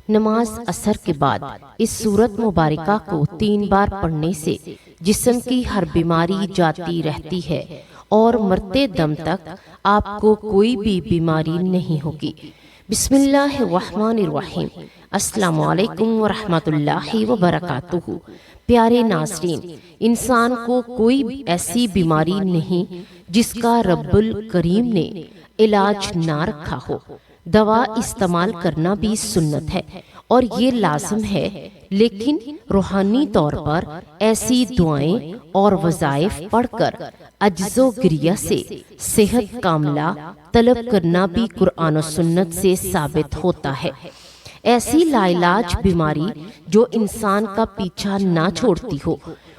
نماز عصر کے بعد اس سورت مبارکہ کو 3 بار پڑھنے سے جسم کی ہر بیماری جاتی رہتی ہے اور مرتے دم تک آپ کو کوئی بھی بیماری نہیں ہوگی۔ بسم اللہ الرحمن الرحیم۔ السلام علیکم ورحمۃ اللہ وبرکاتہ۔ پیارے ناظرین، انسان کو کوئی ایسی بیماری نہیں جس کا رب الکریم نے علاج نہ رکھا ہو۔ دوا استعمال کرنا بھی سنت ہے اور یہ لازم ہے، لیکن روحانی طور پر ایسی دعائیں اور وظائف پڑھ کر عجز و گریہ سے صحت کاملہ طلب کرنا بھی قرآن و سنت سے ثابت ہوتا ہے۔ ایسی لا علاج بیماری جو انسان کا پیچھا نہ چھوڑتی ہو،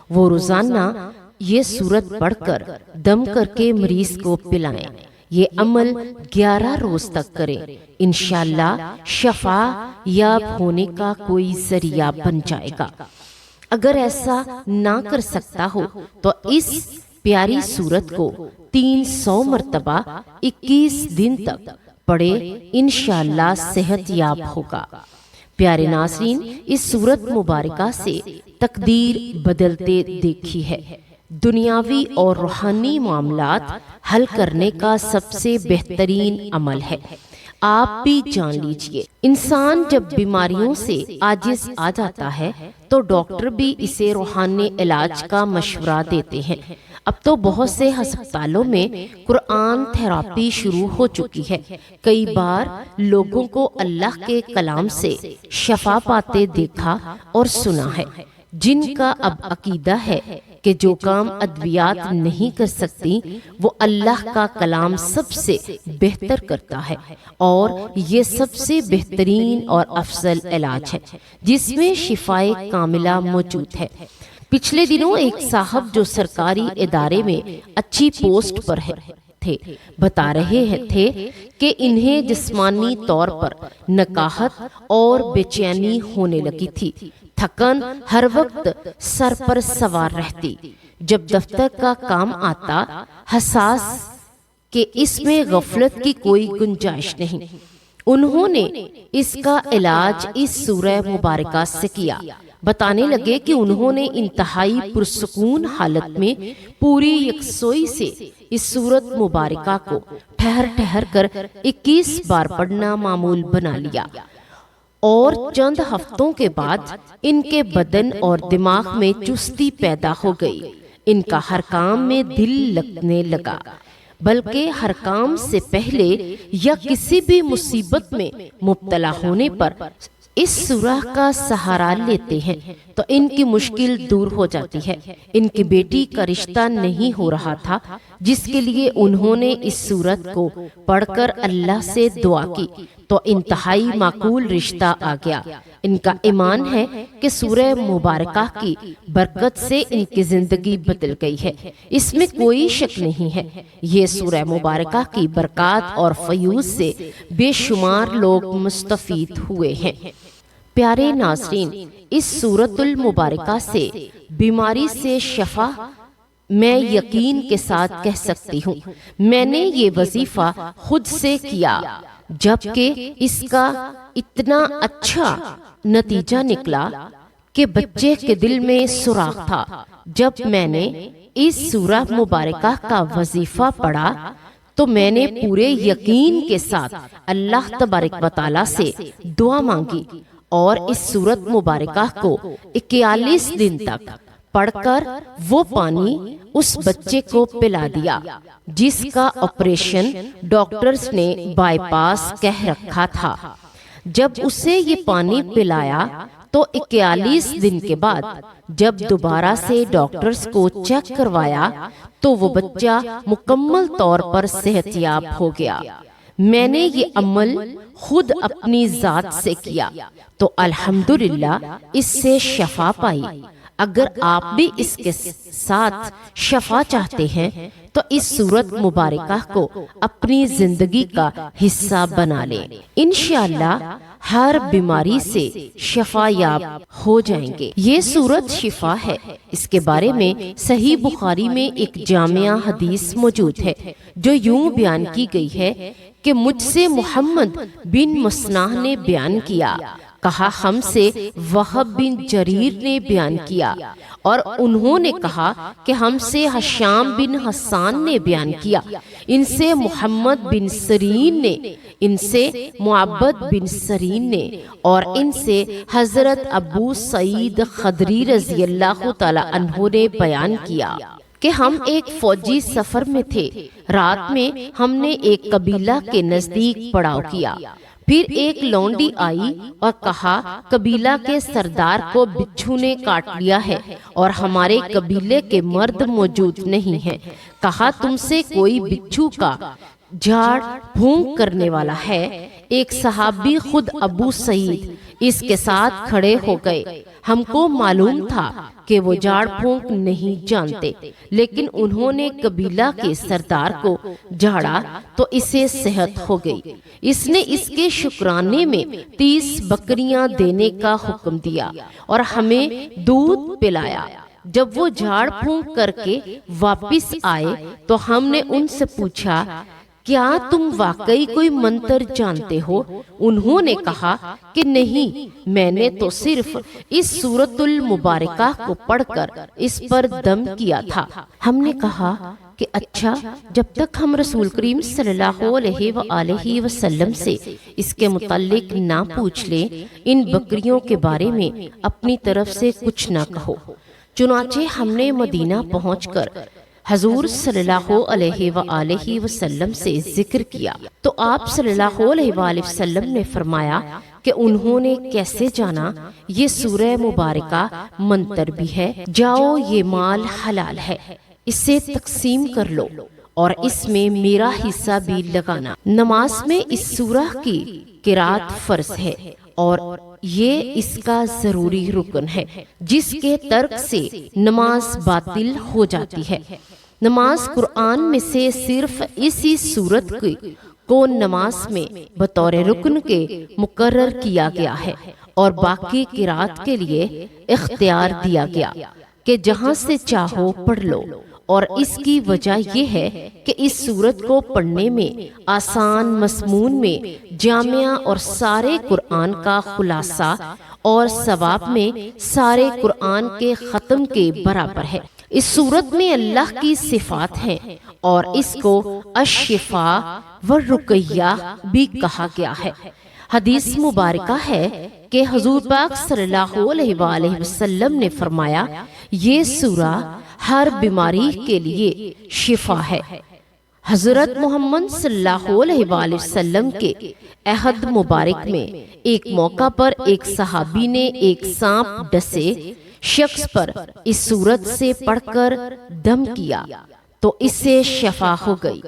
وہ روزانہ یہ سورت پڑھ کر دم کر کے مریض کو پلائیں۔ یہ عمل 11 روز تک کریں، انشاءاللہ شفا یاب ہونے کا کوئی ذریعہ بن جائے گا۔ اگر ایسا نہ کر سکتا ہو تو اس پیاری سورت کو 300 مرتبہ 21 دن تک پڑھے، انشاءاللہ صحت یاب ہوگا۔ پیارے ناظرین، اس سورت مبارکہ سے تقدیر بدلتے دیکھی ہے۔ دنیاوی اور روحانی معاملات حل کرنے کا سب سے بہترین عمل ہے۔ آپ بھی جان لیجئے، انسان جب بیماریوں سے عاجز آ جاتا ہے تو ڈاکٹر بھی اسے روحانی علاج کا مشورہ دیتے ہیں۔ اب تو بہت سے ہسپتالوں میں قرآن تھراپی شروع ہو چکی ہے۔ کئی بار لوگوں کو اللہ کے کلام سے شفا پاتے دیکھا اور سنا ہے، جن کا اب عقیدہ ہے کہ جو کام ادویات نہیں کر سکتی وہ اللہ کا کلام سب سے بہتر کرتا ہے، اور یہ سب سے بہترین اور افضل علاج ہے جس میں شفائے کاملہ موجود ہے۔ پچھلے دنوں ایک صاحب جو سرکاری ادارے میں اچھی پوسٹ پر تھے بتا رہے تھے کہ انہیں جسمانی طور پر نکاہت اور بے چینی ہونے لگی تھی۔ تھکن ہر وقت سر پر سوار رہتی۔ جب دفتر کا کام آتا، حساس کہ اس میں غفلت کی کوئی گنجائش نہیں۔ انہوں نے اس کا علاج اس سورہ مبارکہ سے کیا۔ بتانے لگے کہ انہوں نے انتہائی پرسکون حالت میں پوری یکسوئی سے اس سورت مبارکہ کو ٹھہر ٹھہر کر 21 بار پڑھنا معمول بنا لیا، اور چند ہفتوں کے بعد ان کے بدن اور دماغ میں چستی پیدا ہو گئی۔ ان کا ہر کام میں دل لگنے لگا، بلکہ ہر کام سے پہلے یا کسی بھی مصیبت میں مبتلا ہونے پر اس سورہ کا سہارا لیتے ہیں تو ان کی مشکل دور ہو جاتی ہے۔ ان کی بیٹی کا رشتہ نہیں ہو رہا تھا، جس کے لیے انہوں نے اس سورت کو پڑھ کر اللہ سے دعا کی تو انتہائی معقول رشتہ آ گیا۔ ان کا ایمان ہے کہ سورہ مبارکہ کی برکت سے ان کی زندگی بدل گئی ہے، اس میں کوئی شک نہیں ہے۔ یہ سورہ مبارکہ کی برکات اور فیوز سے بے شمار لوگ مستفید ہوئے ہیں۔ پیارے ناظرین، اس سورۃ المبارکہ سے بیماری سے شفا میں یقین کے ساتھ کہہ سکتی ہوں۔ میں نے یہ وظیفہ خود سے کیا، جبکہ اس کا اتنا اچھا نتیجہ نکلا کہ بچے کے دل میں سوراخ تھا۔ جب میں نے اس سورہ مبارکہ کا وظیفہ پڑھا تو میں نے پورے یقین کے ساتھ اللہ تبارک و تعالی سے دعا مانگی اور اس سورت مبارکہ کو 41 دن تک پڑھ کر وہ پانی اس بچے کو پلا دیا جس کا آپریشن ڈاکٹرز نے بائی پاس کہہ رکھا تھا۔ جب اسے یہ پانی پلایا تو 41 دن کے بعد جب دوبارہ سے ڈاکٹرز کو چیک کروایا تو وہ بچہ مکمل طور پر صحت یاب ہو گیا۔ میں نے یہ عمل خود اپنی ذات سے کیا تو الحمدللہ اس سے شفا پائی۔ اگر آپ بھی اس کے ساتھ شفا چاہتے ہیں تو اس سورت مبارکہ کو اپنی زندگی کا حصہ بنا لیں، انشاءاللہ ہر بیماری سے شفا یاب ہو جائیں گے۔ یہ سورت شفا ہے۔ اس کے بارے میں صحیح بخاری میں ایک جامعہ حدیث موجود ہے جو یوں بیان کی گئی ہے کہ مجھ سے محمد بن مسنہ نے بیان کیا، کہا ہم سے وہب بن جریر نے بیان کیا، اور انہوں نے کہا کہ ہم سے ہشام بن حسان نے بیان کیا، ان سے محمد بن سرین نے، ان سے معبد بن سرین نے، اور ان سے حضرت ابو سعید خدری رضی اللہ تعالی عنہ نے بیان کیا کہ ہم ایک فوجی سفر میں تھے۔ رات میں ہم نے ایک قبیلہ کے نزدیک پڑاؤ کیا، پھر ایک لونڈی آئی اور کہا قبیلہ کے سردار کو بچھو نے کاٹ لیا ہے اور ہمارے قبیلے کے مرد موجود نہیں ہیں۔ کہا تم سے کوئی بچھو کا جھاڑ پھونک کرنے والا ہے؟ ایک صحابی خود ابو سعید اس کے ساتھ کھڑے ہو گئے۔ ہم کو معلوم تھا کہ وہ جھاڑ پھونک نہیں جانتے، لیکن انہوں نے قبیلہ کے سردار کو جھاڑا تو اسے صحت ہو گئی۔ اس نے اس کے شکرانے میں 30 بکریاں دینے کا حکم دیا اور ہمیں دودھ پلایا۔ جب وہ جھاڑ پھونک کر کے واپس آئے تو ہم نے ان سے پوچھا کیا تم واقعی کوئی منتر جانتے ہو؟ انہوں نے کہا کہ نہیں، میں نے تو صرف اس سورۃ المبارکہ کو پڑھ کر اس پر دم کیا تھا۔ ہم نے کہا کہ اچھا، جب تک ہم رسول کریم صلی اللہ علیہ وآلہ وسلم سے اس کے متعلق نہ پوچھ لیں، ان بکریوں کے بارے میں اپنی طرف سے کچھ نہ کہو۔ چنانچہ ہم نے مدینہ پہنچ کر حضور صلی اللہ علیہ وآلہ وسلم سے ذکر کیا تو آپ صلی اللہ علیہ وآلہ وسلم نے فرمایا کہ انہوں نے کیسے جانا یہ سورہ مبارکہ منتر بھی ہے، جاؤ یہ مال حلال ہے، اسے تقسیم کر لو اور اس میں میرا حصہ بھی لگانا۔ نماز میں اس سورہ کی قرات فرض ہے اور یہ اس کا ضروری رکن ہے، جس کے ترک سے نماز باطل ہو جاتی ہے۔ نماز قرآن میں سے صرف اسی سورت کو نماز میں بطور رکن کے مقرر کیا گیا ہے اور باقی قرات کے لیے اختیار دیا گیا کہ جہاں سے چاہو پڑھ لو، اور اس کی وجہ یہ ہے کہ اس سورت کو پڑھنے میں آسان مضمون میں جامعہ اور سارے قرآن کا خلاصہ اور ثواب میں سارے قرآن کے ختم کے برابر ہے۔ اس سورت میں اللہ کی صفات ہیں اور اس کو الشفاء والرقیہ بھی کہا گیا ہے۔ حدیث مبارکہ ہے کہ حضور پاک صلی اللہ علیہ وآلہ وسلم نے فرمایا یہ سورہ ہر بیماری کے لیے شفا ہے۔ حضرت محمد صلی اللہ علیہ وآلہ وسلم کے عہد مبارک میں ایک موقع پر ایک صحابی نے ایک سانپ ڈسے شخص پر اس سورت سے پڑھ کر دم کیا تو اس سے شفا ہو گئی۔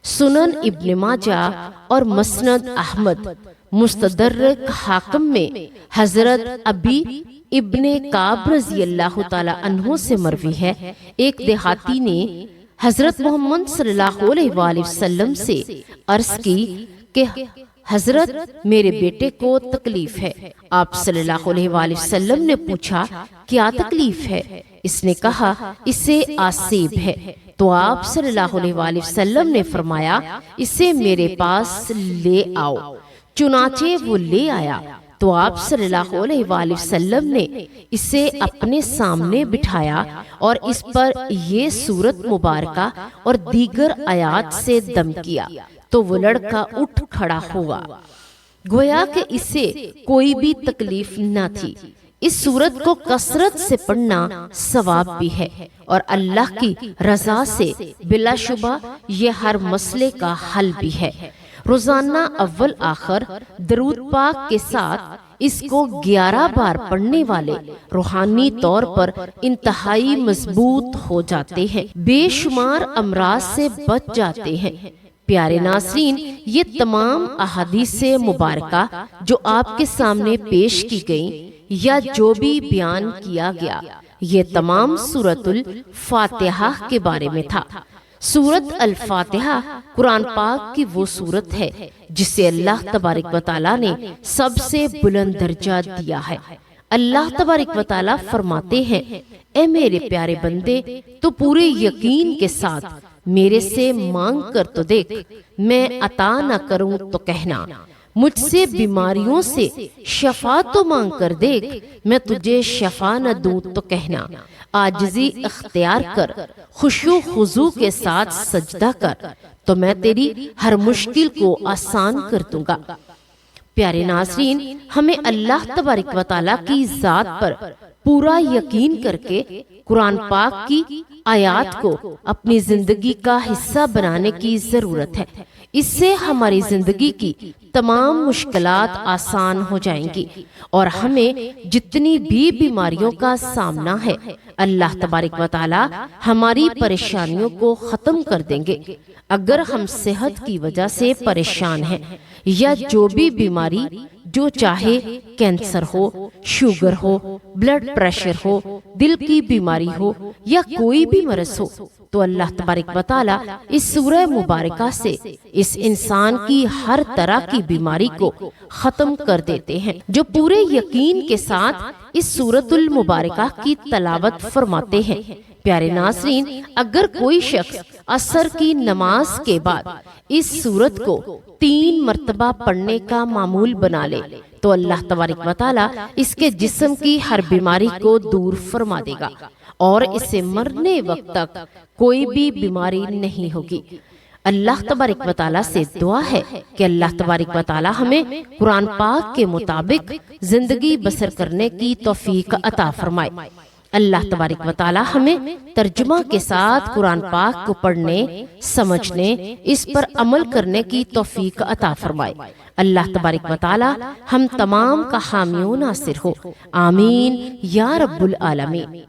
سنن ابن ماجہ اور مسند احمد، مستدرک حاکم میں حضرت ابی ابن کعب رضی اللہ تعالی عنہ سے مروی ہے، ایک دیہاتی نے حضرت محمد صلی اللہ علیہ وآلہ وسلم سے عرض کی کہ حضرت میرے بیٹے کو تکلیف ہے۔ آپ صلی اللہ علیہ وآلہ وسلم نے پوچھا کیا تکلیف ہے؟ اس نے کہا اسے آسیب ہے۔ تو آپ صلی اللہ علیہ وآلہ وسلم نے فرمایا اسے میرے پاس لے آؤ۔ چنانچہ وہ لے آیا تو آپ صلی اللہ علیہ وآلہ وسلم نے اسے اپنے سامنے بٹھایا اور اس پر یہ سورت مبارکہ اور دیگر آیات سے دم کیا تو وہ لڑکا اٹھ کھڑا ہوا، گویا کہ اسے کوئی بھی تکلیف نہ تھی۔ اس سورت کو کثرت سے پڑھنا ثواب بھی ہے اور اللہ کی رضا سے بلا شبہ یہ ہر مسئلے کا حل بھی ہے۔ روزانہ اول آخر درود پاک کے ساتھ اس کو 11 بار پڑھنے والے روحانی طور پر انتہائی مضبوط ہو جاتے ہیں، بے شمار امراض سے بچ جاتے ہیں۔ پیارے ناظرین، یہ تمام احادیث مبارکہ جو آپ کے سامنے پیش کی گئیں یا جو بھی بیان کیا گیا، یہ تمام سورۃ الفاتحہ کے بارے میں تھا۔ سورۃ الفاتحہ قرآن پاک کی وہ سورت ہے جسے اللہ تبارک و تعالیٰ نے سب سے بلند درجہ دیا ہے۔ اللہ تبارک و تعالیٰ فرماتے ہیں اے میرے پیارے بندے، تو پورے یقین کے ساتھ میرے سے مانگ کر تو دیکھ، میں عطا نہ کروں تو کہنا، مجھ سے بیماریوں سے شفا تو مانگ کر دیکھ، میں تجھے شفا نہ دوں تو کہنا۔ عاجزی اختیار کر، خشوع خضوع کے ساتھ سجدہ کر، تو میں تیری ہر مشکل کو آسان کر دوں گا۔ پیارے ناظرین، ہمیں اللہ تبارک و تعالیٰ کی ذات پر پورا یقین کر کے قرآن پاک کی آیات کو اپنی زندگی کا حصہ بنانے کی ضرورت ہے۔ اس سے ہماری زندگی کی تمام مشکلات آسان ہو جائیں گی اور ہمیں جتنی بھی بیماریوں کا سامنا ہے، اللہ تبارک و تعالی ہماری پریشانیوں کو ختم کر دیں گے۔ اگر ہم صحت کی وجہ سے پریشان ہیں یا جو بھی بیماری، جو چاہے کینسر ہو، شوگر ہو، بلڈ پریشر ہو، دل کی بیماری ہو یا کوئی بھی مرض ہو، تو اللہ تبارک و تعالی اس سورہ مبارکہ سے اس انسان کی ہر طرح کی بیماری کو ختم کر دیتے ہیں۔ جو پورے یقین کے ساتھ اس سورۃ المبارکہ کی تلاوت فرماتے ہیں، پیارے ناظرین، اگر کوئی شخص عصر کی نماز کے بعد اس سورت کو 3 مرتبہ پڑھنے کا معمول بنا لے تو اللہ تبارک و تعالی اس کے جسم کی ہر بیماری کو دور فرما دے گا اور اسے مرنے وقت تک کوئی بھی بیماری نہیں ہوگی۔ اللہ تبارک و تعالیٰ سے دعا ہے کہ اللہ تبارک و تعالیٰ ہمیں قرآن پاک کے مطابق زندگی بسر کرنے کی توفیق عطا فرمائے۔ اللہ تبارک و تعالیٰ ہمیں ترجمہ کے ساتھ قرآن پاک کو پڑھنے، سمجھنے، اس پر عمل کرنے کی توفیق عطا فرمائے۔ اللہ تبارک و تعالیٰ ہم تمام کا حامی و ناصر ہو، آمین یا رب العالمین۔